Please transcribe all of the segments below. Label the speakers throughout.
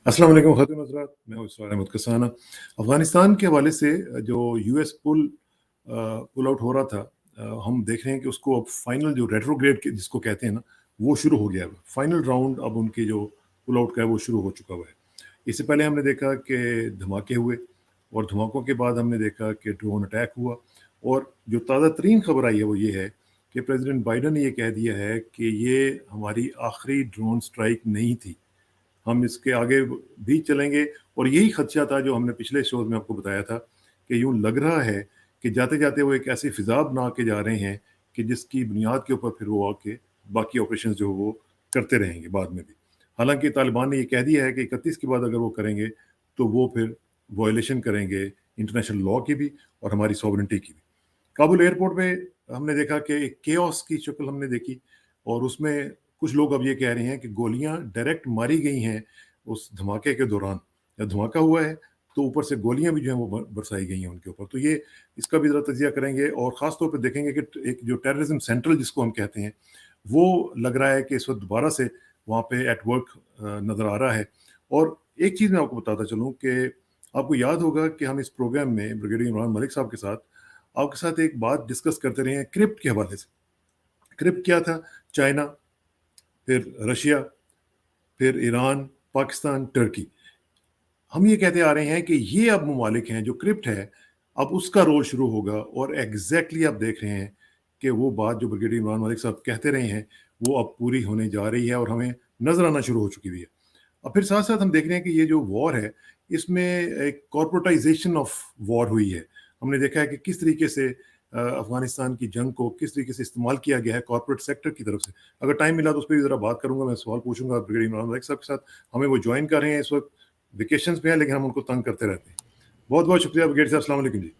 Speaker 1: अस्सलाम वालेकुम ख़ातिन हज़रात, मैं हूँ इसरार अहमद कसाना। अफ़गानिस्तान के हवाले से जो यूएस पुल आउट हो रहा था, हम देख रहे हैं कि उसको अब फाइनल जो रेट्रोग्रेड के जिसको कहते हैं ना, वो शुरू हो गया है। फाइनल राउंड अब उनके जो पुल आउट का है वो शुरू हो चुका हुआ है। इससे पहले हमने देखा कि धमाके हुए और धमाकों के बाद हमने देखा कि ड्रोन अटैक हुआ और जो ताज़ा तरीन खबर आई है वो ये है कि प्रेसिडेंट बाइडेन ने ये कह दिया है कि ये हमारी आखिरी ड्रोन स्ट्राइक नहीं थी, हम इसके आगे भी चलेंगे। और यही खदशा था जो हमने पिछले शो में आपको बताया था कि यूँ लग रहा है कि जाते-जाते वो एक ऐसी फ़िज़ा बना के जा रहे हैं कि जिसकी बुनियाद के ऊपर फिर वो आके बाकी ऑपरेशंस जो वो करते रहेंगे बाद में भी। हालाँकि तालिबान ने ये कह दिया है कि 31 के बाद अगर वो करेंगे तो वो फिर वायलेशन करेंगे इंटरनेशनल लॉ की भी और हमारी सॉवरेनिटी की भी। काबुल एयरपोर्ट पे हमने देखा कि एक केओस की शक्ल हमने देखी और उसमें कुछ लोग अब ये कह रहे हैं कि गोलियां डायरेक्ट मारी गई हैं उस धमाके के दौरान, या धमाका हुआ है तो ऊपर से गोलियां भी जो हैं वो बरसाई गई हैं उनके ऊपर। तो ये इसका भी ज़रा तजिया करेंगे और ख़ास तौर पे देखेंगे कि एक जो टेररिज्म सेंट्रल जिसको हम कहते हैं, वो लग रहा है कि इस वक्त दोबारा से वहाँ पे एट वर्क नज़र आ रहा है। और एक चीज़ मैं आपको बताता चलूँ कि आपको याद होगा कि हम इस प्रोग्राम में ब्रिगेडियर इमरान मलिक साहब के साथ आपके साथ एक बात डिस्कस करते रहे हैं क्रिप्ट के हवाले से। क्रिप्ट क्या था? चाइना, फिर रशिया, फिर ईरान, पाकिस्तान, टर्की। हम ये कहते आ रहे हैं कि ये अब ममालिक हैं, जो क्रिप्ट है, अब उसका रोल शुरू होगा और एग्ज़ैक्टली आप देख रहे हैं कि वो बात जो ब्रिगेडियर इमरान मलिक साहब कहते रहे हैं, वो अब पूरी होने जा रही है और हमें नज़र आना शुरू हो चुकी भी है। और फिर साथ-साथ हम देख रहे हैं कि ये जो वॉर है, इसमें एक कॉर्पोरेटाइज़ेशन ऑफ वॉर हुई है। हमने देखा है कि किस तरीके से अफ़गानिस्तान की जंग को किस तरीके से इस्तेमाल किया गया है कॉर्पोरेट सेक्टर की तरफ से। अगर टाइम मिला तो उस पे भी ज़रा बात करूँगा, मैं सवाल पूछूँगा ब्रिगेडियर इमरान मलिक साहब के साथ। हमें वो जॉइन कर रहे हैं इस वक़्त, वेकेशंस पे हैं लेकिन हम उनको तंग करते रहते हैं। बहुत-बहुत शुक्रिया ब्रिगेडियर साहब, अस्सलाम वालेकुम जी।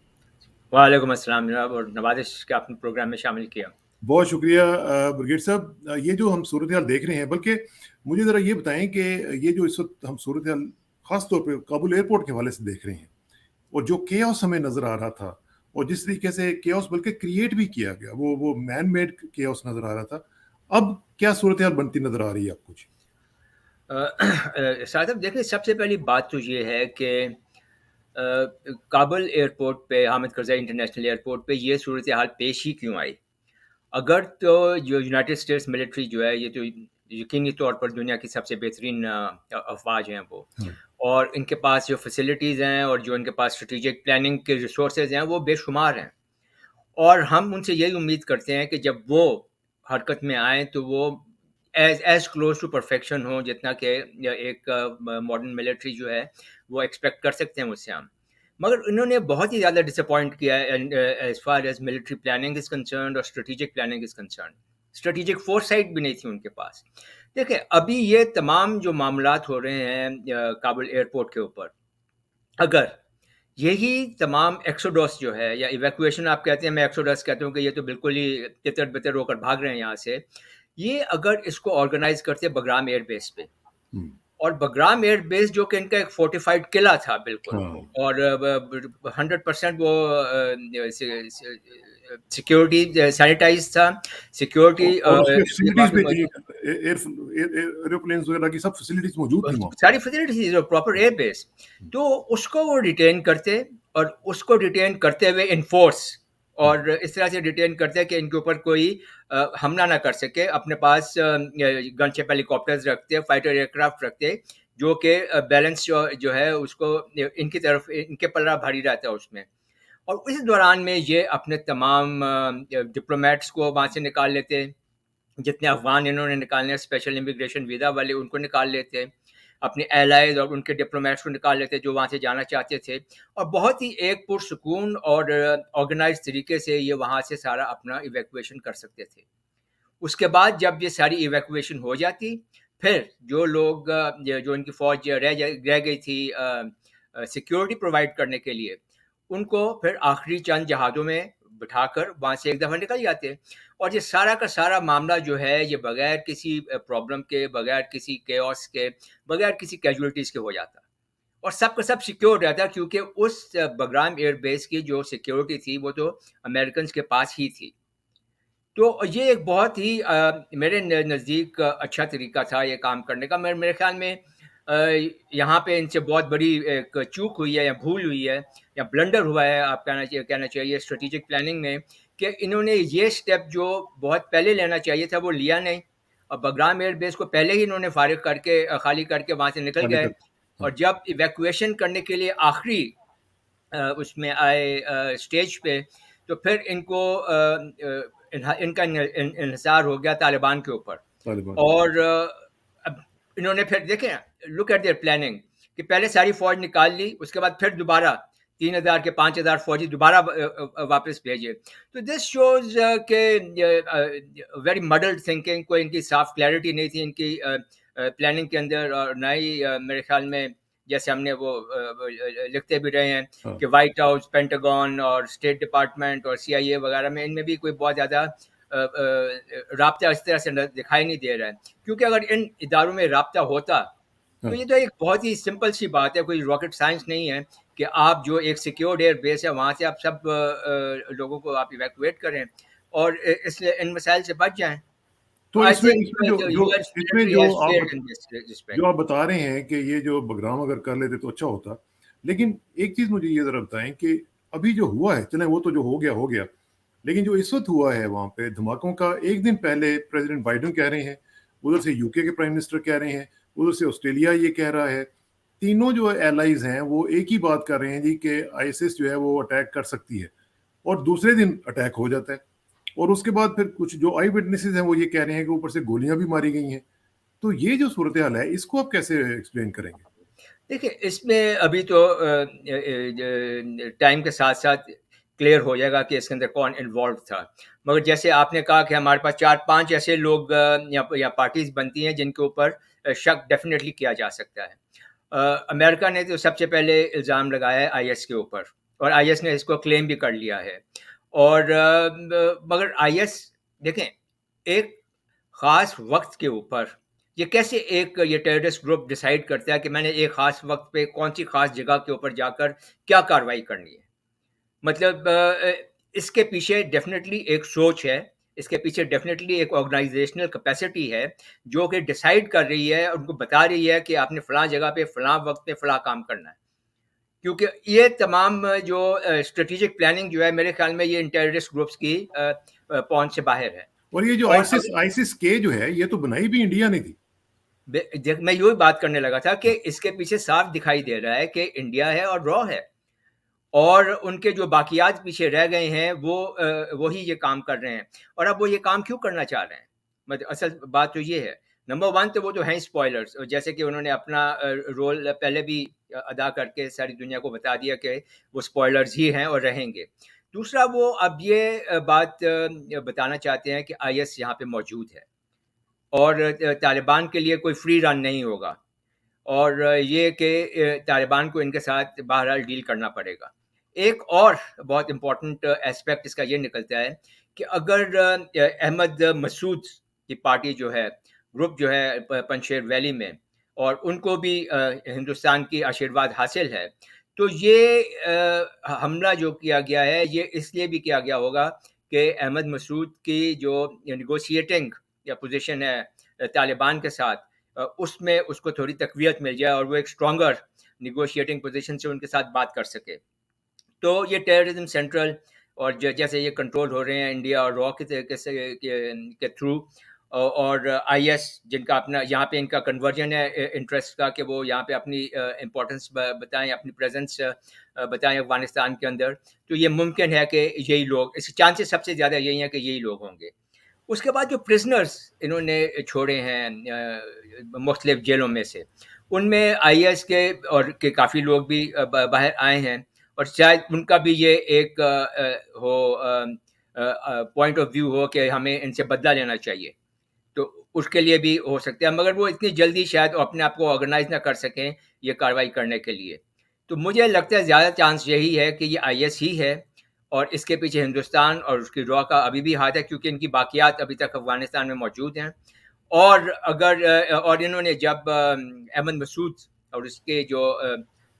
Speaker 2: वालेकुम अस्सलाम जनाब, और नवाज़िश के आपने प्रोग्राम में शामिल किया।
Speaker 1: बहुत शुक्रिया ब्रिगेड साहब। ये जो हम सूरत-ए-हाल देख रहे हैं, बल्कि मुझे ज़रा ये बताएँ कि ये जो इस वक़्त हम सूरत-ए-हाल ख़ास तौर पे काबुल एयरपोर्ट के हवाले से देख रहे हैं और जो केओस हमें नज़र आ रहा था और जिस तरीके से केओस बल्कि क्रिएट भी किया गया, वो मैन मेड केओस नज़र आ रहा था। अब क्या सूरत-ए-हाल बनती नज़र आ रही है आपको? जी।
Speaker 2: साहब देखिए, सबसे पहली बात तो ये है कि काबुल एयरपोर्ट पे, हामिद करज़ई इंटरनेशनल एयरपोर्ट पे ये सूरत हाल पेश ही क्यों आई? अगर तो जो यूनाइटेड स्टेट्स मिलिट्री जो है, ये तो यकीनी तौर पर दुनिया की सबसे बेहतरीन अफ़वाज हैं वो,
Speaker 1: हाँ।
Speaker 2: और इनके पास जो फैसिलिटीज़ हैं और जो इनके पास स्ट्रेटेजिक प्लानिंग के रिसोर्सेज़ हैं वो बेशुमार हैं। और हम उनसे यही उम्मीद करते हैं कि जब वो हरकत में आएँ तो वो एज़ क्लोज़ टू परफेक्शन हो जितना कि एक मॉडर्न मिलिट्री जो है वो एक्सपेक्ट कर सकते हैं मुझसे हम। मगर इन्होंने बहुत ही ज़्यादा डिसअपॉइंट किया है and as far as military planning is concerned और strategic planning is concerned. Strategic foresight भी नहीं थी उनके पास। देखिए, अभी ये तमाम जो मामलात हो रहे हैं काबुल एयरपोर्ट के ऊपर, अगर यही तमाम एक्सोडस जो है या इवैक्यूएशन आप कहते हैं, मैं एक्सोडस कहता हूँ कि ये तो बिल्कुल ही तितर-बितर होकर भाग रहे हैं यहाँ से। ये अगर इसको ऑर्गेनाइज़ करते बग्राम एयर बेस पे,
Speaker 1: हुँ।
Speaker 2: और बग्राम एयर बेस जो कि इनका एक फोर्टिफाइड किला था बिल्कुल,
Speaker 1: हाँ।
Speaker 2: और 100% वो सिक्योरिटी सैनिटाइज था, सिक्योरिटी
Speaker 1: और उसमें फैसिलिटीज़ भी थी। एरोप्लेन्स वगैरह की सब फैसिलिटीज़ मौजूद थी वहाँ पे।
Speaker 2: सारी फैसिलिटीज प्रॉपर एयर बेस। तो उसको वो डिटेन करते, और उसको डिटेन करते हुए इन्फोर्स,
Speaker 1: हुँ।
Speaker 2: और इस तरह से डिटेन करते हैं कि इनके ऊपर कोई हमला ना कर सके। अपने पास गनशिप हेलीकॉप्टर्स रखते, फाइटर एयरक्राफ्ट रखते, जो कि बैलेंस जो है उसको इनकी तरफ, इनके पलड़ा भारी रहता है उसमें। और इस दौरान में ये अपने तमाम डिप्लोमेट्स को वहाँ से निकाल लेते, जितने अफ़गान इन्होंने निकालने हैं स्पेशल इमिग्रेशन वीज़ा वाले, उनको निकाल लेते, अपने एलाइज़ और उनके डिप्लोमेट्स को निकाल लेते जो वहाँ से जाना चाहते थे, और बहुत ही एक पुरसुकून और ऑर्गेनाइज़्ड तरीके से ये वहाँ से सारा अपना इवैक्यूएशन कर सकते थे। उसके बाद जब ये सारी इवैक्यूएशन हो जाती, फिर जो लोग जो इनकी फ़ौज रह गई थी सिक्योरिटी प्रोवाइड करने के लिए, उनको फिर आखिरी चंद जहाज़ों में बिठाकर वहाँ से एक दफ़ा निकल जाते। और ये सारा का सारा मामला जो है, ये बगैर किसी प्रॉब्लम के, बगैर किसी केओस के, बगैर किसी कैजुअलिटीज़ के हो जाता। और सब का सब सिक्योर रहता, क्योंकि उस बग्राम एयर बेस की जो सिक्योरिटी थी वो तो अमेरिकन्स के पास ही थी। तो ये एक बहुत ही मेरे नज़दीक अच्छा तरीका था ये काम करने का। मेरे मेरे ख़्याल में یہاں پہ ان سے بہت بڑی ایک چوک ہوئی ہے یا بھول ہوئی ہے یا بلنڈر ہوا ہے آپ کہنا چاہیے اسٹریٹجک پلاننگ میں، کہ انہوں نے یہ سٹیپ جو بہت پہلے لینا چاہیے تھا وہ لیا نہیں، اور بگرام ایئر بیس کو پہلے ہی انہوں نے فارغ کر کے خالی کر کے وہاں سے نکل
Speaker 1: خالی
Speaker 2: گئے،
Speaker 1: کر
Speaker 2: اور
Speaker 1: ہاں
Speaker 2: جب ایویکویشن کرنے کے لیے آخری اس میں آئے اسٹیج پہ، تو پھر ان کو ان کا انحصار ہو گیا طالبان کے اوپر،
Speaker 1: طالبان
Speaker 2: اور اب انہوں نے پھر دیکھیں لک ایٹ دیئر پلاننگ کہ پہلے ساری فوج نکال لی، اس کے بعد پھر دوبارہ 3,000 کے 5,000 فوجی دوبارہ واپس بھیجے. تو دس شوز کہ ویری مڈلڈ تھنکنگ، کوئی ان کی صاف کلیئرٹی نہیں تھی ان کی پلاننگ کے اندر، اور نہ ہی میرے خیال میں جیسے ہم نے وہ لکھتے بھی رہے ہیں
Speaker 1: ہاں
Speaker 2: کہ وائٹ ہاؤس، پینٹاگون اور اسٹیٹ ڈپارٹمنٹ اور CIA وغیرہ میں ان میں بھی کوئی بہت زیادہ رابطہ اس طرح سے دکھائی نہیں دے رہا ہے، کیونکہ اگر ان اداروں میں رابطہ ہوتا تو
Speaker 1: ہاں
Speaker 2: یہ تو ایک بہت ہی سمپل سی بات ہے، کوئی راکٹ سائنس نہیں ہے کہ آپ جو ایک سیکیورڈ ایئر بیس ہے وہاں سے آپ سب لوگوں کو آپ ایویکویٹ کریں اور اس ان مسائل سے بچ جائیں.
Speaker 1: تو
Speaker 2: I
Speaker 1: اس میں
Speaker 2: think the US military
Speaker 1: جو
Speaker 2: has
Speaker 1: آپ
Speaker 2: failed in this respect.
Speaker 1: بتا رہے ہیں کہ یہ جو بگرام اگر کر لیتے تو اچھا ہوتا، لیکن ایک چیز مجھے یہ ذرا بتائیں کہ ابھی جو ہوا ہے، چلیں وہ تو جو ہو گیا، لیکن جو اس وقت ہوا ہے وہاں پہ دھماکوں کا، ایک دن پہلے پریزیڈنٹ بائیڈن کہہ رہے ہیں، ادھر سے UK کے پرائم منسٹر کہہ رہے ہیں، ادھر سے آسٹریلیا یہ کہہ رہا ہے، تینوں جو ایلائز ہیں وہ ایک ہی بات کر رہے ہیں جی کہ ISIS جو ہے وہ اٹیک کر سکتی ہے، اور دوسرے دن اٹیک ہو جاتا ہے، اور اس کے بعد پھر کچھ جو آئی وٹنسز ہیں وہ یہ کہہ رہے ہیں کہ اوپر سے گولیاں بھی ماری گئی ہیں. تو یہ جو صورتحال ہے اس کو آپ کیسے ایکسپلین کریں گے؟
Speaker 2: دیکھیں اس میں ابھی تو ٹائم کے ساتھ ساتھ کلیئر ہو جائے گا کہ اس کے اندر کون انوالو تھا، مگر جیسے آپ نے کہا کہ ہمارے پاس 4-5 ایسے لوگ یا پارٹیز بنتی ہیں جن کے اوپر شک ڈیفینیٹلی کیا جا سکتا ہے. امریکہ نے تو سب سے پہلے الزام لگایا ہے IS کے اوپر، اور IS نے اس کو کلیم بھی کر لیا ہے، اور مگر IS دیکھیں ایک خاص وقت کے اوپر یہ کیسے ایک یہ ٹیررسٹ گروپ ڈیسائیڈ کرتا ہے کہ میں نے ایک خاص وقت پہ کون سی خاص جگہ کے اوپر جا کر کیا کاروائی کرنی ہے. مطلب اس کے پیچھے ڈیفینیٹلی ایک سوچ ہے، اس کے پیچھے ڈیفینیٹلی ایک آرگنائزیشنل کیپیسٹی ہے جو کہ ڈیسائیڈ کر رہی ہے، ان کو بتا رہی ہے کہ آپ نے فلاں جگہ پہ فلاں وقت پہ فلاں کام کرنا ہے. کیونکہ یہ تمام جو اسٹریٹجک پلاننگ جو ہے میرے خیال میں یہ ان ٹیررسٹ گروپس کی پہنچ سے باہر ہے.
Speaker 1: اور یہ جو
Speaker 2: اور
Speaker 1: آئسس کے جو ہے یہ تو بنائی بھی انڈیا نے تھی.
Speaker 2: میں یہی بات کرنے لگا تھا کہ اس کے پیچھے صاف دکھائی دے رہا ہے کہ انڈیا ہے اور را ہے، اور ان کے جو باقیات پیچھے رہ گئے ہیں وہ وہی یہ کام کر رہے ہیں. اور اب وہ یہ کام کیوں کرنا چاہ رہے ہیں؟ مطلب اصل بات تو یہ ہے، نمبر 1 تو وہ جو ہیں اسپوائلرز، جیسے کہ انہوں نے اپنا رول پہلے بھی ادا کر کے ساری دنیا کو بتا دیا کہ وہ اسپوائلرز ہی ہیں اور رہیں گے. دوسرا وہ اب یہ بات بتانا چاہتے ہیں کہ IS یہاں پہ موجود ہے اور طالبان کے لیے کوئی فری رن نہیں ہوگا، اور یہ کہ طالبان کو ان کے ساتھ بہرحال ڈیل کرنا پڑے گا. ایک اور بہت امپورٹنٹ اسپیکٹ اس کا یہ نکلتا ہے کہ اگر احمد مسعود کی پارٹی جو ہے، گروپ جو ہے پنشیر ویلی میں، اور ان کو بھی ہندوستان کی آشیرواد حاصل ہے، تو یہ حملہ جو کیا گیا ہے یہ اس لیے بھی کیا گیا ہوگا کہ احمد مسعود کی جو نیگوشیٹنگ یا پوزیشن ہے طالبان کے ساتھ، اس میں اس کو تھوڑی تقویت مل جائے اور وہ ایک اسٹرانگر نیگوشیٹنگ پوزیشن سے ان کے ساتھ بات کر سکے. تو یہ ٹیررزم سینٹرل اور جیسے یہ کنٹرول ہو رہے ہیں انڈیا اور را کے تھرو، اور IS جن کا اپنا یہاں پہ ان کا کنورژن ہے انٹرسٹ کا کہ وہ یہاں پہ اپنی امپورٹنس بتائیں، اپنی پریزنس بتائیں افغانستان کے اندر، تو یہ ممکن ہے کہ یہی لوگ، اس چانسز سب سے زیادہ یہی ہیں کہ یہی لوگ ہوں گے. اس کے بعد جو پرزنرز انہوں نے چھوڑے ہیں مختلف جیلوں میں سے، ان میں IS کے اور کے کافی لوگ بھی باہر آئے ہیں، اور شاید ان کا بھی یہ ایک ہو پوائنٹ آف ویو ہو کہ ہمیں ان سے بدلہ لینا چاہیے. تو اس کے لیے بھی ہو سکتا ہے، مگر وہ اتنی جلدی شاید اپنے آپ کو آرگنائز نہ کر سکیں یہ کارروائی کرنے کے لیے. تو مجھے لگتا ہے زیادہ چانس یہی ہے کہ یہ IS ہی ہے، اور اس کے پیچھے ہندوستان اور اس کی را کا ابھی بھی ہاتھ ہے، کیونکہ ان کی باقیات ابھی تک افغانستان میں موجود ہیں. اور اگر اور انہوں نے جب احمد مسعود اور اس کے جو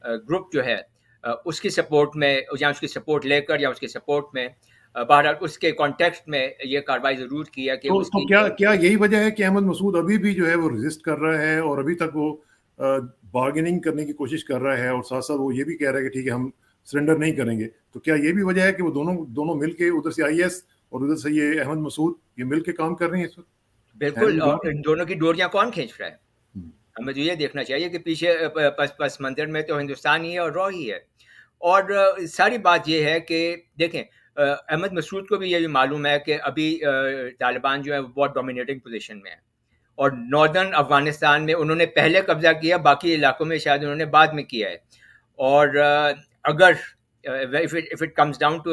Speaker 2: گروپ جو ہے اس کی سپورٹ میں، یا اس کی سپورٹ لے کر یا اس کی سپورٹ میں، بہرحال اس کے کانٹیکسٹ میں یہ کارروائی ضرور کی ہے کہ اس
Speaker 1: تو
Speaker 2: کی
Speaker 1: کیا یہی وجہ ہے کہ احمد مسعود ابھی بھی جو ہے وہ ریزسٹ کر رہا ہے اور ابھی تک وہ बार्गेनिंग करने की कोशिश कर रहा है और साथ साथ वो ये भी कह रहा है कि ठीक है हम सरेंडर नहीं करेंगे, तो क्या ये भी वजह है कि वो दोनों मिलके उधर से आईएस और उधर से ये अहमद मसूद ये मिलके काम कर रहे हैं इस वक्त?
Speaker 2: बिल्कुल, और इन दोनों की डोरियां कौन खींच रहा है? हमें तो ये देखना चाहिए कि पीछे पस मंदिर में तो हिंदुस्तान ही है और रॉ ही है। और सारी बात ये है कि देखें, अहमद मसूद को भी ये भी मालूम है कि अभी तालिबान जो है वो बहुत डोमिनेटिंग पोजीशन में है, और नॉर्दर्न अफगानिस्तान में उन्होंने पहले कब्जा किया, बाकी इलाकों में शायद उन्होंने बाद में किया है। और अगर if it comes down to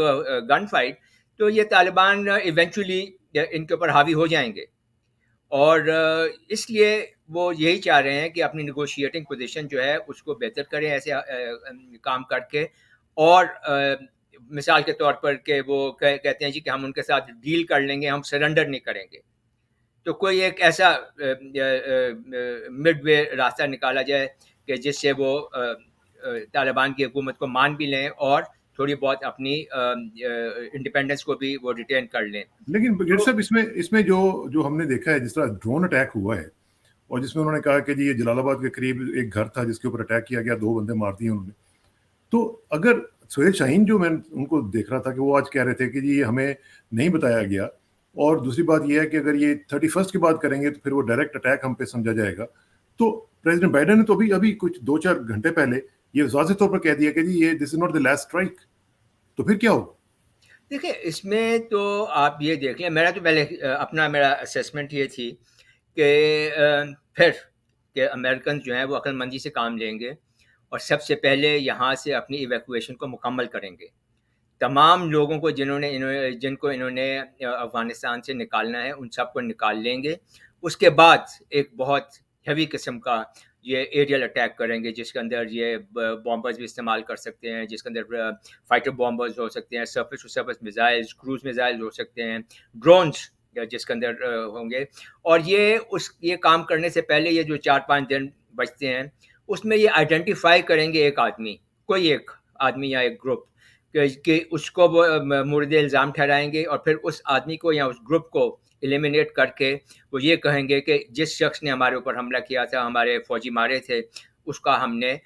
Speaker 2: gun fight, तो ये तालिबान इवेंचुअली इनके ऊपर हावी हो जाएंगे। और इसलिए वो यही चाह रहे हैं कि अपनी नेगोशिएटिंग पोजीशन जो है उसको बेहतर करें ऐसे काम करके। और मिसाल के तौर पर कि वो कहते हैं जी कि हम उनके साथ डील कर लेंगे, हम सरेंडर नहीं करेंगे। तो कोई एक ऐसा मिड वे रास्ता निकाला जाए कि जिससे वो तालिबान की हुकूमत को मान भी लें और थोड़ी बहुत अपनी इंडिपेंडेंस को भी वो रिटेन कर लें।
Speaker 1: लेकिन ब्रिगेड साहब इसमें जो जो हमने देखा है, जिस तरह ड्रोन अटैक हुआ है और जिसमें उन्होंने कहा कि जी ये जलालाबाद के करीब एक घर था जिसके ऊपर अटैक किया गया, 2 बंदे मार दिए उन्होंने, तो अगर सुहेल शाहीन जो मैं उनको देख रहा था कि वो आज कह रहे थे कि जी हमें नहीं बताया गया, और दूसरी बात ये है कि अगर ये 31 के बाद करेंगे तो फिर वो डायरेक्ट अटैक हम पे समझा जाएगा, तो प्रेसिडेंट बाइडेन ने तो अभी कुछ 2-4 घंटे पहले ये वाज़ेह तौर पर कह दिया कि जी ये this is not the last strike, तो फिर क्या होगा?
Speaker 2: देखिए, इसमें तो आप ये देख लें, मेरा तो पहले मेरा असेसमेंट ये थी कि फिर कि अमेरिकन जो हैं वो अक्लमंदी से काम लेंगे और सबसे पहले यहाँ से अपनी इवैक्यूएशन को मुकम्मल करेंगे। तमाम लोगों को जिनको इन्होंने अफ़गानिस्तान से निकालना है, उन सबको निकाल लेंगे। उसके बाद एक बहुत हेवी किस्म का ये एरियल अटैक करेंगे, जिसके अंदर ये बॉम्बर्स भी इस्तेमाल कर सकते हैं, जिसके अंदर फाइटर बॉम्बर्स हो सकते हैं, surface to surface missiles, cruise missiles हो सकते हैं, ड्रोन्स जिसके अंदर होंगे। और ये काम करने से पहले ये जो 4-5 दिन बचते हैं, उसमें ये आइडेंटिफाई करेंगे एक आदमी, कोई एक आदमी या एक ग्रुप, कि उसको वो मुर्द इल्ज़ाम ठहराएंगे, और फिर उस आदमी को या उस ग्रुप को एलिमिनेट करके वो ये कहेंगे कि जिस शख्स ने हमारे ऊपर हमला किया था, हमारे फौजी मारे थे, उसको हमने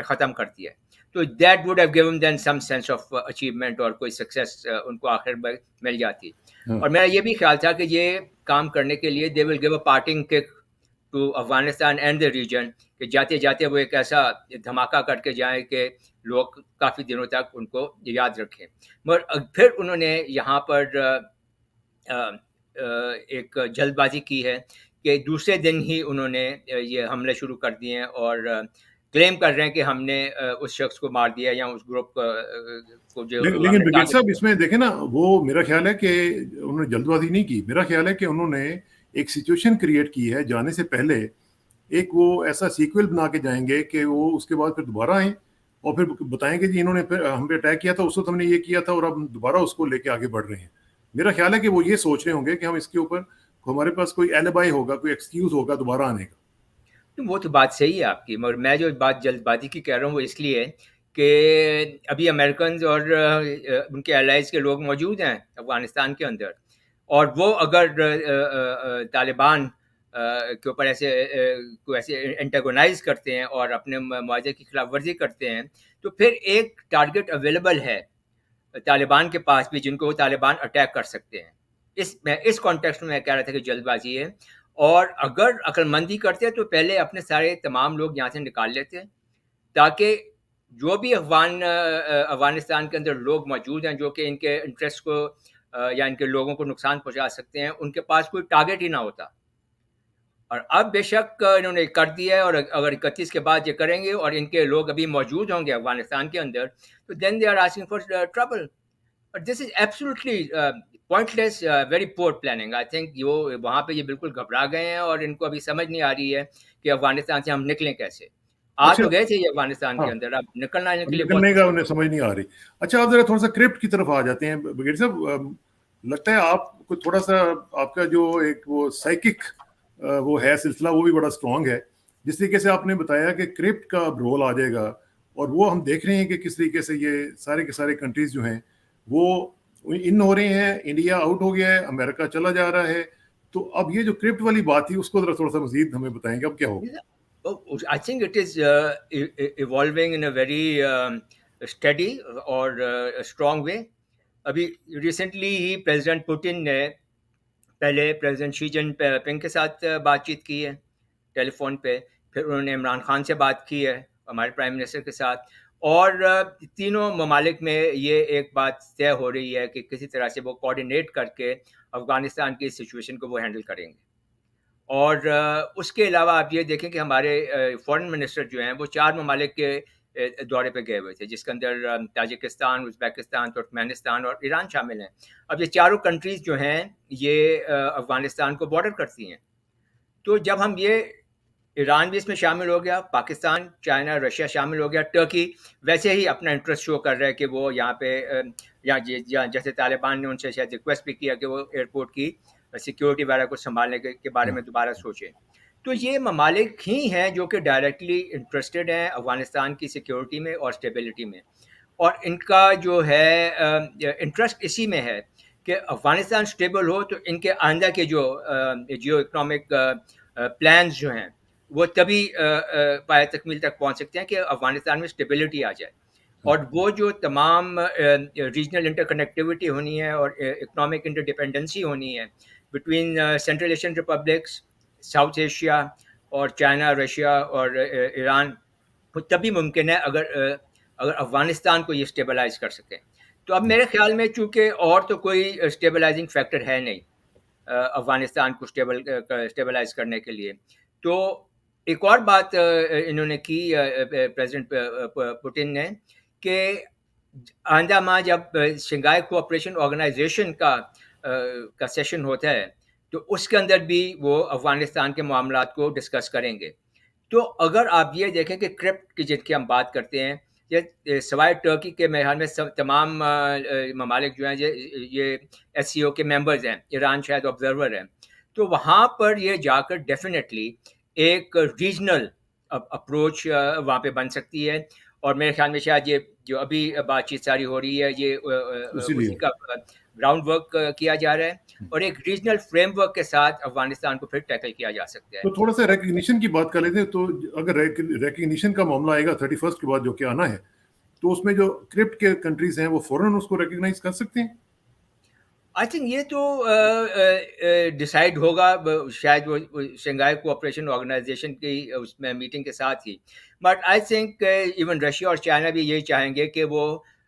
Speaker 2: ख़त्म कर दिया। तो that would have given them some sense of achievement, और कोई सक्सेस उनको आखिर में मिल जाती। और मेरा ये भी ख्याल था कि ये काम करने के लिए they will give a parting kick to Afghanistan and the region, कि जाते जाते वो एक ऐसा धमाका करके जाएं कि लोग काफ़ी दिनों तक उनको याद रखें। मगर फिर उन्होंने यहाँ पर एक जल्दबाजी की है कि दूसरे दिन ही उन्होंने ये हमले शुरू कर दिए हैं, और क्लेम कर रहे हैं कि हमने उस शख्स को मार दिया या उस ग्रुप को जो
Speaker 1: लेकिन ब्रिगेड साहब इसमें देखें ना, वो मेरा ख्याल है कि उन्होंने जल्दबाजी नहीं की, मेरा ख्याल है कि उन्होंने एक सिचुएशन क्रिएट की है जाने से पहले, एक वो ऐसा सीक्वल बना के जाएंगे कि वो उसके बाद फिर दोबारा आए और फिर बताएंगे जी इन्होंने फिर हम पे अटैक किया था, उस वक्त हमने ये किया था और अब दोबारा उसको लेके आगे बढ़ रहे हैं। मेरा ख्याल है कि वो ये सोच रहे होंगे कि हम इसके ऊपर हमारे पास कोई एलिबाई होगा, कोई एक्सक्यूज होगा दोबारा आने का।
Speaker 2: तो वो तो बात सही है आपकी, मगर मैं जो बात जल्दबाजी की कह रहा हूँ वो इसलिए कि अभी अमेरिकन और उनके एलाइज के लोग मौजूद हैं अफगानिस्तान के अंदर, और वो अगर तालिबान के ऊपर ऐसे एंटागोनाइज करते हैं और अपने मुआहदे की खिलाफ वर्जी करते हैं, तो फिर एक टारगेट अवेलेबल है तालिबान के पास भी, जिनको वो तालिबान अटैक कर सकते हैं। इस कॉन्टेक्स्ट में मैं कह रहा था कि जल्दबाजी है, और अगर अक्लमंदी करते तो पहले अपने सारे तमाम लोग यहाँ से निकाल लेते, ताकि जो भी अफगानिस्तान के अंदर लोग मौजूद हैं जो कि इनके इंटरेस्ट को या इनके लोगों को नुकसान पहुंचा सकते हैं, उनके पास कोई टारगेट ही ना होता। और अब बेशक इन्होंने कर दिया है, और अगर 31 के बाद ये करेंगे और इनके लोग अभी मौजूद होंगे अफगानिस्तान के अंदर, तो then they are asking for trouble. But this is absolutely pointless, very poor planning. I think वहाँ पे ये बिल्कुल घबरा गए हैं, और इनको अभी समझ नहीं आ रही है कि अफगानिस्तान से हम निकलें कैसे। आ
Speaker 1: अच्छा,
Speaker 2: तो गए थे ये अफगानिस्तान के
Speaker 1: हाँ,
Speaker 2: अंदर, अब निकलना इनके लिए बहुत
Speaker 1: निकलने का
Speaker 2: मुश्किल
Speaker 1: उन्हें समझ नहीं आ रही। अच्छा, आप जरा थोड़ा सा क्रिप्ट की तरफ आ जाते हैं ब्रिगेड साहब। लगता है आपको थोड़ा सा आपका जो एक वो साइकिक वो है सिलसिला, वो भी बड़ा स्ट्रांग है। जिस तरीके से आपने बताया कि क्रिप्ट का रोल आ जाएगा, और वो हम देख रहे हैं कि किस तरीके से ये सारे के सारे कंट्रीज जो हैं वो इन हो रहे हैं, इंडिया आउट हो गया है, अमेरिका चला जा रहा है। तो अब ये जो क्रिप्ट वाली बात थी उसको जरा थोड़ा सा मजीद हमें बताएंगे अब क्या होगा?
Speaker 2: Oh, I think it is evolving in a very steady or strong way. अभी रिसेंटली ही प्रेसिडेंट पुतिन ने पहले प्रेसिडेंट शी जिनपिंग के साथ बातचीत की है टेलीफोन पे, फिर उन्होंने इमरान खान से बात की है हमारे प्राइम मिनिस्टर के साथ, और तीनों ममालिक में ये एक बात तय हो रही है कि किसी तरह से वो कोऑर्डिनेट करके अफ़गानिस्तान की सिचुएशन को वो हैंडल करेंगे। और उसके अलावा आप ये देखें कि हमारे फॉरेन मिनिस्टर जो हैं वो 4 ममालिक के दौरे पे गए हुए थे, जिसके अंदर ताजिकिस्तान, उज़्बेकिस्तान, तुर्कमेनिस्तान और ईरान शामिल हैं। अब ये चारों कंट्रीज़ जो हैं ये अफ़गानिस्तान को बॉर्डर करती हैं। तो जब हम ये ईरान भी इसमें शामिल हो गया, पाकिस्तान, चाइना, रशिया शामिल हो गया, टर्की वैसे ही अपना इंटरेस्ट शो कर रहा है कि वो यहाँ पे जैसे तालिबान ने उनसे शायद रिक्वेस्ट भी किया कि वो एयरपोर्ट की सिक्योरिटी वगैरह को संभालने के बारे में दोबारा सोचें। तो ये ममालिक ही हैं जो कि डायरेक्टली इंटरेस्टेड हैं अफ़गानिस्तान की सिक्योरिटी में और स्टेबिलिटी में, और इनका जो है इंटरेस्ट इसी में है कि अफ़गानिस्तान स्टेबल हो तो इनके आइंदा के जो जियो इकनॉमिक प्लान्स जो हैं वो तभी पाया तकमील तक पहुंच सकते हैं कि अफ़गानिस्तान में स्टेबिलिटी आ जाए, और वो जो तमाम रीजनल इंटरकनेक्टिविटी होनी है और इकनॉमिक इंटरडिपेंडेंसी होनी है between central Asian republics, south Asia और चाइना, रशिया और ईरान, वो तभी मुमकिन है अगर अफ़गानिस्तान को ये स्टेबलाइज कर सकें। तो अब मेरे ख्याल में चूँकि और तो कोई स्टेबलाइजिंग फैक्टर है नहीं अफ़गानिस्तान को स्टेबलाइज करने के लिए, तो एक और बात इन्होंने की प्रेसिडेंट पुतिन ने कि आइंदा माह जब शंघाई कोऑपरेशन ऑर्गेनाइजेशन का सेशन होता है तो उसके अंदर भी वो अफ़गानिस्तान के मामलात को डिस्कस करेंगे। तो अगर आप ये देखें कि क्रिप्ट की जिनकी हम बात करते हैं, ये सवाए टर्की के मेरे ख्याल में तमाम ममालिक जो हैं ये एससीओ के मेंबर्स हैं, ईरान शायद ऑब्जर्वर हैं, तो वहाँ पर ये जाकर डेफिनेटली एक रीजनल अप्रोच वहाँ पे बन सकती है, और मेरे ख्याल में शायद ये जो अभी बातचीत सारी हो रही है ये उसी का ग्राउंड वर्क किया जा रहा है, और एक रीजनल फ्रेमवर्क के साथ अफगानिस्तान को फिर टैकल किया जा सकता है।
Speaker 1: तो थोड़ा सा रिकग्निशन की बात कर लेते हैं। तो अगर रिकग्निशन का मामला आएगा 31 के बाद जो कि आना है, तो उसमें जो क्रिप्ट के कंट्रीज हैं वो फौरन उसको रिकग्नाइज कर सकते हैं।
Speaker 2: आई थिंक ये तो डिसाइड होगा शायद वो शंघाई कोऑपरेशन ऑर्गेनाइजेशन की उसमें मीटिंग के साथ ही, but I think even Russia और चाइना भी यही चाहेंगे कि वो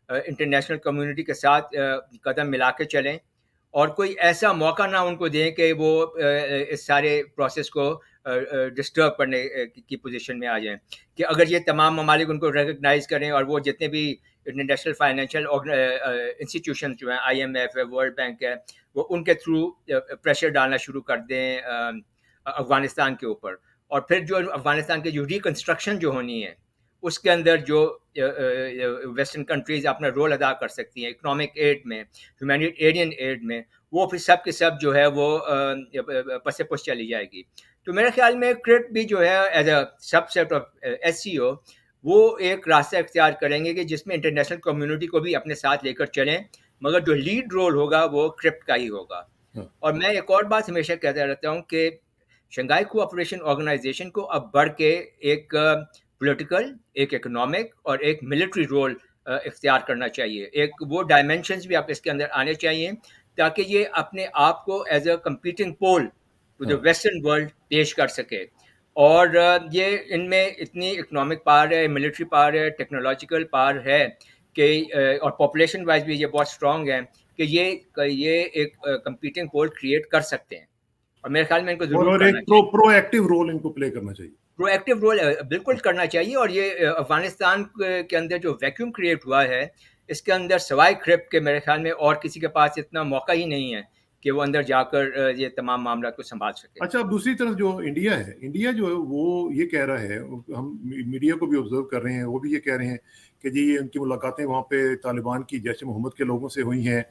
Speaker 2: इंटरनेशनल कम्युनिटी के साथ कदम मिला के चलें, और कोई ऐसा मौका ना उनको दें कि वो इस सारे प्रोसेस को डिस्टर्ब करने की पोजीशन में आ जाएं, कि अगर ये तमाम ममालिक उनको रिकग्नाइज करें और वो जितने भी इंटरनेशनल फाइनेंशियल इंस्टीट्यूशन जो हैं, IMF है, वर्ल्ड बैंक है, वो उनके थ्रू प्रेशर डालना शुरू कर दें अफ़गानिस्तान के ऊपर, और फिर जो अफ़गानिस्तान की जो रिकन्स्ट्रक्शन जो होनी है उसके अंदर जो वेस्टर्न कंट्रीज अपना रोल अदा कर सकती हैं इकोनॉमिक एड में, ह्यूमैनिटेरियन एड में, वो फिर सब के सब जो है वो पसे पुश चली जाएगी। तो मेरे ख्याल में क्रिप्ट भी जो है as a subset of SCO वो एक रास्ता इख्तियार करेंगे कि जिसमें इंटरनेशनल कम्युनिटी को भी अपने साथ लेकर चलें, मगर जो लीड रोल होगा वो क्रिप्ट का ही होगा। और मैं एक और बात हमेशा कहता रहता हूँ कि शंघाई कोऑपरेशन ऑर्गेनाइजेशन को अब बढ़ के एक पॉलिटिकल, एक इकोनॉमिक और एक मिलिट्री रोल इख्तियार करना चाहिए। एक वो डायमेंशंस भी आप इसके अंदर आने चाहिए ताकि ये अपने आप को as a competing pole to the western world पेश कर सके, और ये इनमें इतनी इकोनॉमिक पावर है, मिलिट्री पावर है, टेक्नोलॉजिकल पावर है कि और पॉपुलेशन वाइज भी ये बहुत स्ट्रॉन्ग है कि ये एक कंपीटिंग पोल क्रिएट कर सकते हैं, और मेरे ख्याल में इनको जरूर
Speaker 1: और एक प्रोएक्टिव रोल इनको प्ले करना चाहिए।
Speaker 2: प्रोएक्टिव रोल बिल्कुल करना चाहिए, और ये अफगानिस्तान के अंदर जो वैक्यूम क्रिएट हुआ है इसके अंदर सवाई क्रिप्ट के मेरे ख्याल में और किसी के पास इतना मौका ही नहीं है कि वो अंदर जाकर ये तमाम मामला को संभाल सके।
Speaker 1: अच्छा, अब दूसरी तरफ जो इंडिया है, इंडिया जो है वो ये कह रहा है, हम मीडिया को भी ऑब्जर्व कर रहे हैं, वो भी ये कह रहे हैं कि जी उनकी मुलाकातें वहाँ पे तालिबान की जैश मोहम्मद के लोगों से हुई हैं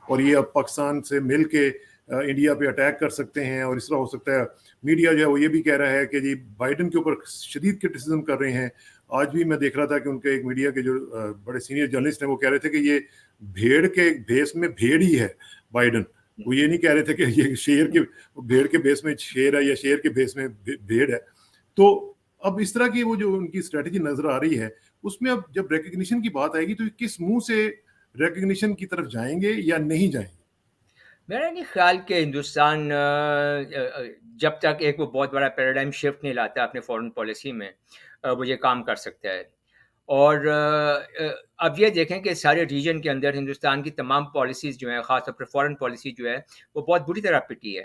Speaker 1: और ये अब पाकिस्तान से मिल के इंडिया पे अटैक कर सकते हैं और इस तरह हो सकता है। मीडिया जो है वो ये भी कह रहा है कि जी बाइडन के ऊपर शदीद क्रिटिसिज्म कर रहे हैं। आज भी मैं देख रहा था कि उनके एक मीडिया के जो बड़े सीनियर जर्नलिस्ट हैं वो कह रहे थे कि ये भेड़ के भेस में भेड़ ही है बाइडन। वो ये नहीं कह रहे थे कि ये शेर के भेड़ के भेस में शेर है या शेर के भेस में भेड़ है। तो اب اس طرح کی وہ جو ان کی اسٹریٹجی نظر آ رہی ہے اس میں اب جب ریکگنیشن کی بات آئے گی تو کس منہ سے ریکگنیشن کی طرف جائیں گے یا نہیں جائیں گے؟
Speaker 2: میرا نہیں خیال کہ ہندوستان جب تک ایک وہ بہت بڑا پیراڈائم شفٹ نہیں لاتا اپنے فورن پالیسی میں وہ یہ کام کر سکتا ہے. اور اب یہ دیکھیں کہ سارے ریجن کے اندر ہندوستان کی تمام پالیسیز جو ہیں، خاص طور پر فورن پالیسی جو ہے وہ بہت بری طرح پٹی ہے.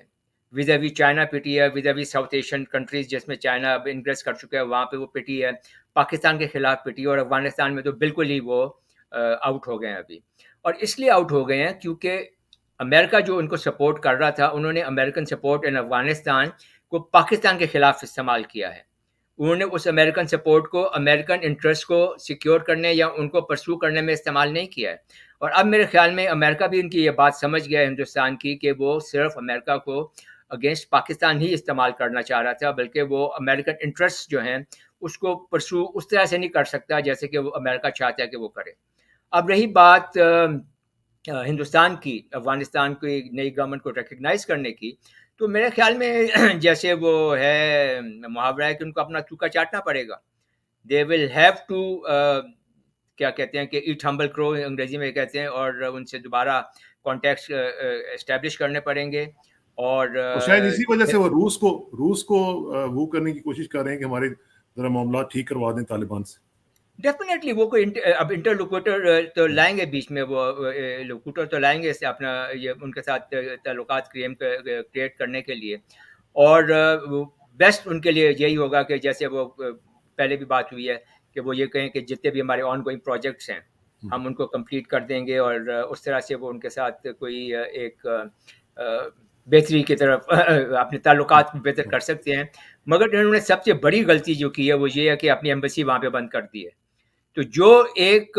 Speaker 2: ویزا وی چائنا پٹی ہے، ویزا وی ساؤتھ ایشین کنٹریز جس میں چائنا اب انگریس کر چکا ہے وہاں پہ وہ پٹی ہے، پاکستان کے خلاف پٹی ہے، اور افغانستان میں تو بالکل ہی وہ آؤٹ ہو گئے ہیں ابھی. اور اس لیے آؤٹ ہو گئے ہیں کیونکہ امریکہ جو ان کو سپورٹ کر رہا تھا، انہوں نے امریکن سپورٹ ان افغانستان کو پاکستان کے خلاف استعمال کیا ہے. انہوں نے اس امریکن سپورٹ کو امریکن انٹرسٹ کو سیکیور کرنے یا ان کو پرسو کرنے میں استعمال نہیں کیا ہے. اور اب میرے خیال میں امریکہ بھی ان کی یہ بات سمجھ گیا ہے ہندوستان کی کہ وہ صرف امریکہ کو اگینسٹ پاکستان ہی استعمال کرنا چاہ رہا تھا، بلکہ وہ امریکن انٹرسٹ جو ہیں اس کو پرسو اس طرح سے نہیں کر سکتا جیسے کہ وہ امریکہ چاہتا ہے کہ وہ کرے. اب رہی بات ہندوستان کی افغانستان کی نئی گورنمنٹ کو ریکگنائز کرنے کی، تو میرے خیال میں جیسے وہ ہے محاورہ ہے کہ ان کو اپنا چوکا چاٹنا پڑے گا. دے ول ہیو ٹو کیا کہتے ہیں کہ ایٹ ہمبل کرو انگریزی میں کہتے ہیں، اور ان سے دوبارہ کانٹیکٹ اسٹیبلش کرنے پڑیں گے. اور
Speaker 1: شاید اسی وجہ سے وہ روس کو وہ کرنے کی کوشش کر رہے ہیں کہ ہمارے ذرا معاملات ٹھیک کروا دیں طالبان سے.
Speaker 2: ڈیفینیٹلی وہ کوئی اب انٹرلوکوٹر تو لائیں گے بیچ میں، وہ لوکوٹر تو لائیں گے اپنا یہ ان کے ساتھ تعلقات کریٹ کرنے کے لیے. اور بیسٹ ان کے لیے یہی ہوگا کہ جیسے وہ پہلے بھی بات ہوئی ہے کہ وہ یہ کہیں کہ جتنے بھی ہمارے آن گوئنگ پروجیکٹس ہیں ہم ان کو کمپلیٹ کر دیں گے، اور اس طرح سے وہ ان کے ساتھ کوئی ایک بہتری کی طرف اپنے تعلقات کو بہتر کر سکتے ہیں. مگر انہوں نے سب سے بڑی غلطی جو کی ہے وہ یہ ہے کہ اپنی ایمبیسی وہاں پہ بند کر دی ہے. تو جو ایک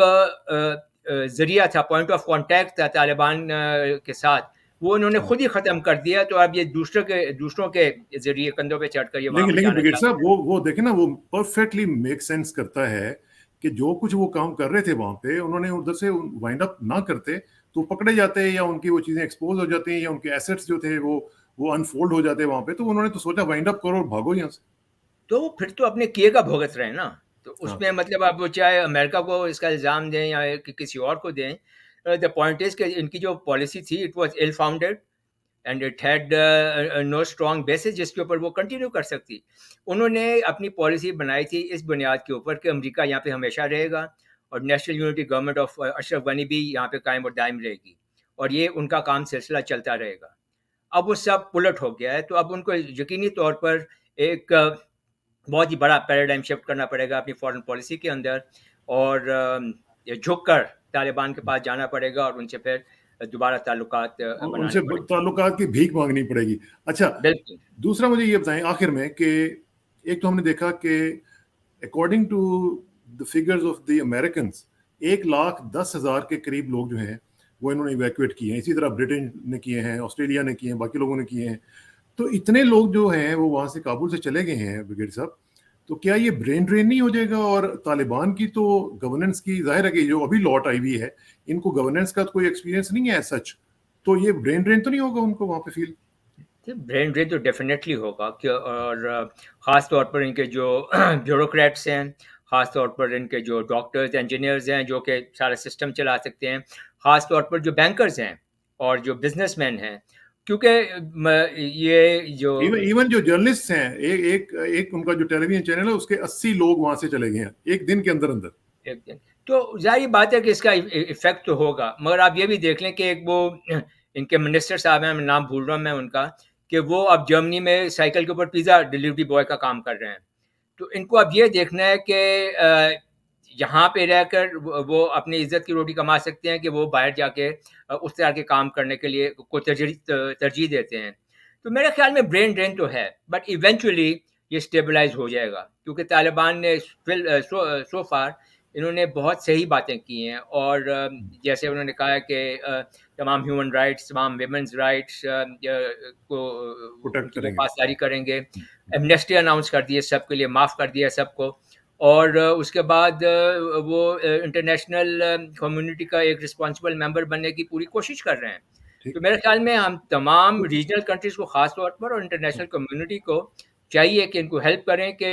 Speaker 2: ذریعہ تھا، پوائنٹ آف کانٹیکٹ تھا طالبان کے ساتھ، وہ انہوں نے خود ہی ختم کر دیا. تو اب یہ دوسروں کے ذریعے کندھوں پہ چڑھ کر یہ وہاں پہ
Speaker 1: لیکن
Speaker 2: جانا
Speaker 1: بگیٹ
Speaker 2: چاہتے
Speaker 1: صاحب وہ دیکھیں نا، وہ پرفیکٹلی میک سینس کرتا ہے کہ جو کچھ وہ کام کر رہے تھے وہاں پہ انہوں نے ادھر سے وائنڈ اپ نہ کرتے تو پکڑے جاتے یا ان کی وہ چیزیں ایکسپوز ہو جاتی ہیں یا ان کے ایسٹس جو تھے وہ انفولڈ ہو جاتے وہاں پہ. تو انہوں نے تو سوچا وائنڈ اپ کرو اور بھاگو یہاں سے.
Speaker 2: تو پھر تو اپنے کیے کا بھگت رہے نا. تو اس
Speaker 1: ہاں
Speaker 2: میں مطلب آپ چاہے امریکہ کو اس کا الزام دیں یا کسی اور کو دیں، دا پوائنٹ از کہ ان کی جو پالیسی تھی it was L founded and it had no strong basis جس کے اوپر وہ کنٹینیو کر سکتی. انہوں نے اپنی پالیسی بنائی تھی اس بنیاد کے اوپر کہ امریکہ یہاں پہ ہمیشہ رہے گا اور national unity government of Ashraf Ghani بھی یہاں پہ قائم اور دائم رہے گی، اور یہ ان کا کام سلسلہ چلتا رہے گا. اب وہ سب پلٹ ہو گیا ہے، تو اب ان کو یقینی طور پر ایک بہت ہی بڑا پیراڈائم شفٹ کرنا پڑے گا اپنی فورن پالیسی کے اندر، اور جھک کر طالبان کے پاس جانا پڑے گا اور ان سے پھر دوبارہ تعلقات
Speaker 1: ان
Speaker 2: بنانے
Speaker 1: سے
Speaker 2: پڑیں گے.
Speaker 1: تعلقات کی بھیک مانگنی پڑے گی. اچھا
Speaker 2: بالکل.
Speaker 1: دوسرا مجھے یہ بتائیں آخر میں کہ ایک تو ہم نے دیکھا کہ according to the figures of the Americans 1,10,000 کے قریب لوگ جو ہیں وہ انہوں نے ایویکویٹ کیے ہیں. اسی طرح برٹن نے کیے ہیں، آسٹریلیا نے کیے ہیں، باقی لوگوں نے کیے ہیں. تو اتنے لوگ جو ہیں وہ وہاں سے کابل سے چلے گئے ہیں برگیڈ صاحب. تو کیا یہ برین ڈرین نہیں ہو جائے گا؟ اور طالبان کی تو گورننس کی ظاہر ہے کہ جو ابھی لوٹ آئی ہوئی ہے ان کو گورننس کا کوئی ایکسپیرینس نہیں ہے سچ، تو یہ برین ڈرین تو نہیں ہوگا ان کو وہاں پہ فیل؟
Speaker 2: برین ڈرین تو ڈیفینیٹلی ہوگا اور خاص طور پر ان کے جو بیوروکریٹس ہیں، خاص طور پر ان کے جو ڈاکٹرز انجینئرز ہیں جو کہ سارا سسٹم چلا سکتے ہیں، خاص طور پر جو بینکرز ہیں اور جو بزنس مین ہیں، کیونکہ یہ جو
Speaker 1: ایون جو جرنلسٹ ہیں، ایک ان کا جو ٹیلی ویژن چینل ہے اس کے 80 لوگ وہاں سے چلے گئے ہیں ایک دن کے اندر.
Speaker 2: ایک دن، تو ظاہر بات ہے کہ اس کا افیکٹ تو ہوگا. مگر آپ یہ بھی دیکھ لیں کہ ایک وہ ان کے منسٹر صاحب ہیں، نام بھول رہا ہوں میں ان کا، کہ وہ اب جرمنی میں سائیکل کے اوپر پیزا ڈلیوری بوائے کا کام کر رہے ہیں. تو ان کو اب یہ دیکھنا ہے کہ یہاں پہ رہ کر وہ اپنی عزت کی روٹی کما سکتے ہیں کہ وہ باہر جا کے اس طرح کے کام کرنے کے لیے کو ترجیح دیتے ہیں. تو میرے خیال میں برین ڈرین تو ہے، بٹ ایونچولی یہ اسٹیبلائز ہو جائے گا، کیونکہ طالبان نے سو فار انہوں نے بہت صحیح باتیں کی ہیں. اور جیسے انہوں نے کہا کہ تمام ہیومن رائٹس، تمام ویمنز رائٹس کو ان
Speaker 1: پروٹیکٹ
Speaker 2: کی وہ
Speaker 1: کریں گے.
Speaker 2: پاسداری کریں گے. ایمنیسٹی اناؤنس کر دیے سب کے لیے، معاف کر دیا سب کو. اور اس کے بعد وہ انٹرنیشنل کمیونٹی کا ایک رسپانسبل ممبر بننے کی پوری کوشش کر رہے ہیں. تو میرے خیال میں ہم تمام ریجنل کنٹریز کو خاص طور پر اور انٹرنیشنل کمیونٹی کو چاہیے کہ ان کو ہیلپ کریں کہ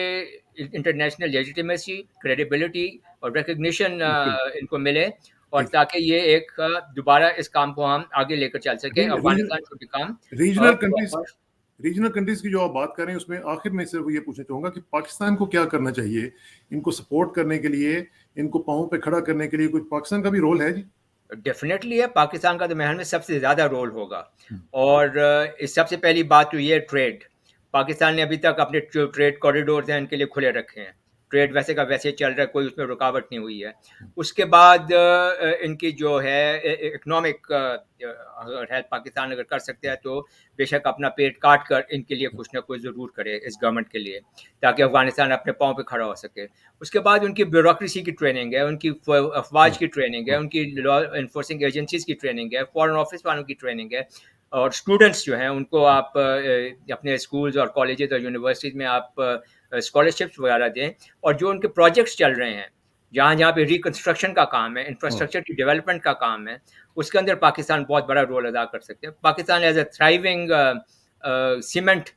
Speaker 2: انٹرنیشنل لیجیٹیمیسی، کریڈیبلٹی اور ریکگنیشن
Speaker 1: بالکل
Speaker 2: ان کو ملے، اور تاکہ یہ ایک دوبارہ اس کام کو ہم آگے لے کر چل سکیں. افغانستان کو بھی کام
Speaker 1: ریجنل کنٹریز کی جو آپ بات کر رہے ہیں اس میں آخر میں صرف یہ پوچھنا چاہوں گا کہ پاکستان کو کیا کرنا چاہیے ان کو سپورٹ کرنے کے لیے، ان کو پاؤں پہ کھڑا کرنے کے لیے؟ کچھ پاکستان کا بھی رول ہے جی؟
Speaker 2: ڈیفینیٹلی ہے. پاکستان کا تو میرے میں سب سے زیادہ رول ہوگا. اور سب سے پہلی بات تو یہ ٹریڈ. پاکستان نے ابھی تک اپنے جو ٹریڈ کوریڈورز ہیں ان کے لیے کھلے رکھے ہیں. ٹریڈ ویسے کا ویسے چل رہا ہے، کوئی اس میں رکاوٹ نہیں ہوئی ہے. اس کے بعد ان کی جو ہے اکنامک ہیلپ پاکستان اگر کر سکتے ہیں تو بے شک اپنا پیٹ کاٹ کر ان کے لیے کچھ نہ کچھ ضرور کرے اس گورنمنٹ کے لیے، تاکہ افغانستان اپنے پاؤں پہ کھڑا ہو سکے. اس کے بعد ان کی بیوروکریسی کی ٹریننگ ہے، ان کی افواج کی ٹریننگ ہے، ان کی لا انفورسنگ ایجنسیز کی ٹریننگ ہے، فارن آفس والوں کی ٹریننگ ہے. اور اسٹوڈنٹس جو ہیں ان کو آپ اپنے اسکولز اور کالجز اور یونیورسٹیز میں آپ اسکالرشپس وغیرہ دیں. اور جو ان کے پروجیکٹس چل رہے ہیں جہاں جہاں پہ ریکنسٹرکشن کا کام ہے، انفراسٹرکچر کی ڈیولپمنٹ کا کام ہے، اس کے اندر پاکستان بہت بڑا رول ادا کر سکتے ہیں. Pakistan as a thriving cement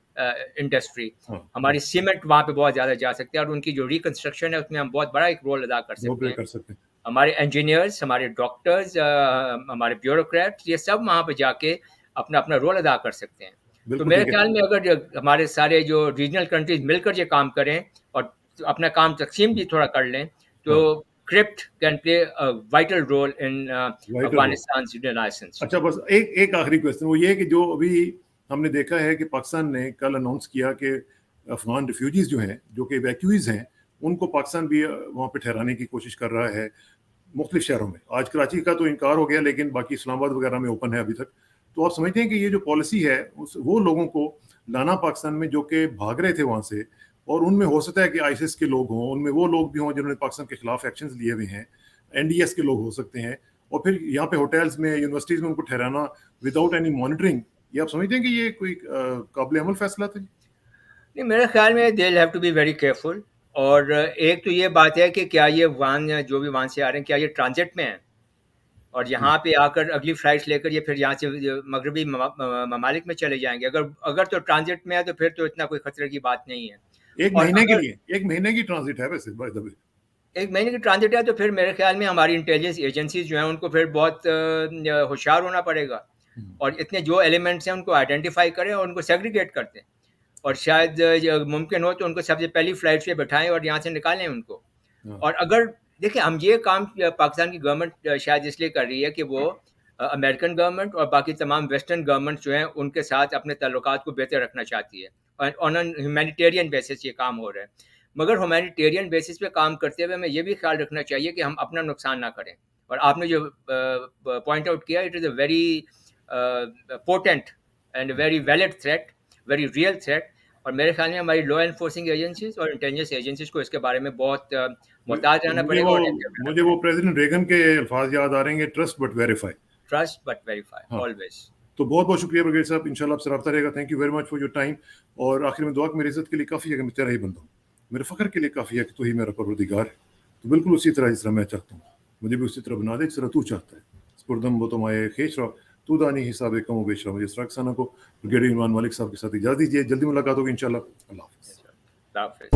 Speaker 2: industry, ہماری سیمنٹ وہاں پہ بہت زیادہ جا سکتے ہیں، اور ان کی جو ریکنسٹرکشن ہے اس میں ہم بہت بڑا ایک رول ادا کر سکتے ہیں. ہمارے انجینئرز، ہمارے ڈاکٹرز، ہمارے بیوروکریٹس، یہ سب وہاں پہ جا کے اپنا اپنا رول ادا کر سکتے ہیں. تو میرے خیال میں اگر ہمارے سارے جو ریجنل کنٹریز مل کر یہ کام کریں اور اپنا کام تقسیم بھی تھوڑا کر لیں تو کرپٹ can play vital role in افغانستان's renaissance.
Speaker 1: اچھا، بس ایک آخری کویسچن وہ یہ کہ جو ابھی ہم نے دیکھا ہے کہ پاکستان نے کل اناؤنس کیا کہ افغان ریفیوجیز جو ہیں، جو کہ ایویکیوز ہیں، ان کو پاکستان بھی وہاں پہ ٹھہرانے کی کوشش کر رہا ہے مختلف شہروں میں. آج کراچی کا تو انکار ہو گیا، لیکن باقی اسلام آباد وغیرہ میں اوپن ہے ابھی تک. تو آپ سمجھتے ہیں کہ یہ جو پالیسی ہے وہ لوگوں کو لانا پاکستان میں جو کہ بھاگ رہے تھے وہاں سے، اور ان میں ہو سکتا ہے کہ آئیسس کے لوگ ہوں، ان میں وہ لوگ بھی ہوں جنہوں نے پاکستان کے خلاف ایکشنز لیے ہوئے ہیں، NDS کے لوگ ہو سکتے ہیں، اور پھر یہاں پہ ہوٹلز میں، یونیورسٹیز میں ان کو ٹھہرانا وداؤٹ اینی مانیٹرنگ، یہ آپ سمجھتے ہیں کہ یہ کوئی قابل عمل فیصلہ تھا؟
Speaker 2: نہیں، میرے خیال میں they have to be very careful. اور ایک تو یہ بات ہے کہ کیا یہ وہاں جو بھی وہاں سے آ رہے ہیں کیا یہ ٹرانزٹ میں ہیں، اور یہاں پہ آ کر اگلی فلائٹس لے کر یہ پھر یہاں سے مغربی ممالک میں چلے جائیں گے. اگر تو ٹرانزٹ میں ہے تو پھر تو اتنا کوئی خطرے کی بات نہیں ہے.
Speaker 1: ایک مہینے کی ٹرانزٹ ہے ویسے، بائی دا وے.
Speaker 2: ایک مہینے کی ٹرانزٹ ہے تو پھر میرے خیال میں ہماری انٹیلیجنس ایجنسیز جو ہیں ان کو پھر بہت ہوشیار ہونا پڑے گا، اور اتنے جو ایلیمنٹس ہیں ان کو آئیڈینٹیفائی کریں اور ان کو سیگریگیٹ کرتے ہیں، اور شاید ممکن ہو تو ان کو سب سے پہلی فلائٹ پہ بٹھائیں اور یہاں سے نکالیں ان کو. اور اگر دیکھیں ہم یہ کام پاکستان کی گورنمنٹ شاید اس لیے کر رہی ہے کہ وہ امریکن گورنمنٹ اور باقی تمام ویسٹرن گورنمنٹ جو ہیں ان کے ساتھ اپنے تعلقات کو بہتر رکھنا چاہتی ہے، اور آن ہیومینیٹیرین بیسس یہ کام ہو رہا ہے. مگر ہیومینیٹیرین بیسس پہ کام کرتے ہوئے ہمیں یہ بھی خیال رکھنا چاہیے کہ ہم اپنا نقصان نہ کریں. اور آپ نے جو پوائنٹ آؤٹ کیا، it is a very important and very valid threat, very real threat. اور میرے خیال میں ہماری لا انفورسنگ ایجنسیز اور انٹیلیجنس ایجنسیز کو اس کے بارے میں بہت محتاط رہنا پڑے گا.
Speaker 1: مجھے وہ پریزیڈنٹ ریگن کے الفاظ یاد آ رہے ہیں، trust but verify.
Speaker 2: Trust but verify always.
Speaker 1: تو بہت بہت شکریہ برگیڈ صاحب، انشاءاللہ آپ سے رابطہ رہے گا. Thank you very much for your time. اور آخر میں دعا کہ میری عزت کے لیے کافی ہے کہ میں تیرا ہی بندہ ہوں، میرے فخر کے لیے کافی ہے کہ تو ہی میرا پروردگار ہے. تو بالکل اسی طرح جس طرح میں چاہتا ہوں مجھے بھی اسی طرح بنا دے جس طرح تو چاہتا ہے. سپردم وہ تمہارے خیش رہا تو دانی حساب کم و بیش رہا. مجھے اسراق ثنا کو برگیڈیئر عمران مالک صاحب کے ساتھ اجازت دیجیے. جلدی ملاقات ہوگی انشاءاللہ. اللہ حافظ.